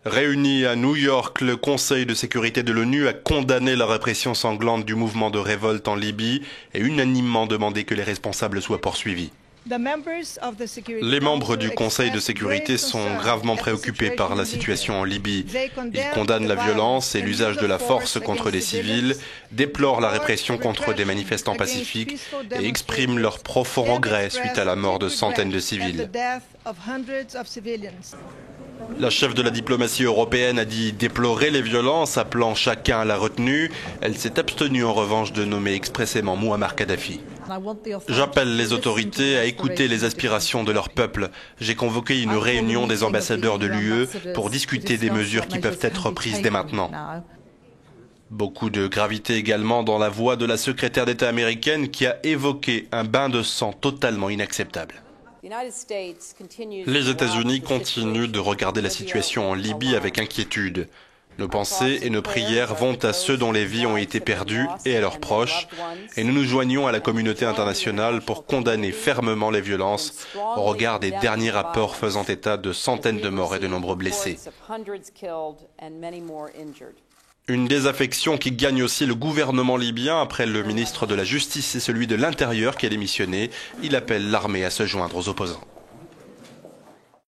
Réuni à New York, le Conseil de sécurité de l'ONU a condamné la répression sanglante du mouvement de révolte en Libye et unanimement demandé que les responsables soient poursuivis. Les membres du Conseil de sécurité sont gravement préoccupés par la situation en Libye. Ils condamnent la violence et l'usage de la force contre les civils, déplorent la répression contre des manifestants pacifiques et expriment leur profond regret suite à la mort de centaines de civils. La chef de la diplomatie européenne a dit déplorer les violences, appelant chacun à la retenue. Elle s'est abstenue en revanche de nommer expressément Mouammar Kadhafi. J'appelle les autorités à écouter les aspirations de leur peuple. J'ai convoqué une réunion des ambassadeurs de l'UE pour discuter des mesures qui peuvent être prises dès maintenant. Beaucoup de gravité également dans la voix de la secrétaire d'État américaine qui a évoqué un bain de sang totalement inacceptable. Les États-Unis continuent de regarder la situation en Libye avec inquiétude. Nos pensées et nos prières vont à ceux dont les vies ont été perdues et à leurs proches, et nous nous joignons à la communauté internationale pour condamner fermement les violences au regard des derniers rapports faisant état de centaines de morts et de nombreux blessés. Une désaffection qui gagne aussi le gouvernement libyen après le ministre de la Justice et celui de l'Intérieur qui a démissionné. Il appelle l'armée à se joindre aux opposants.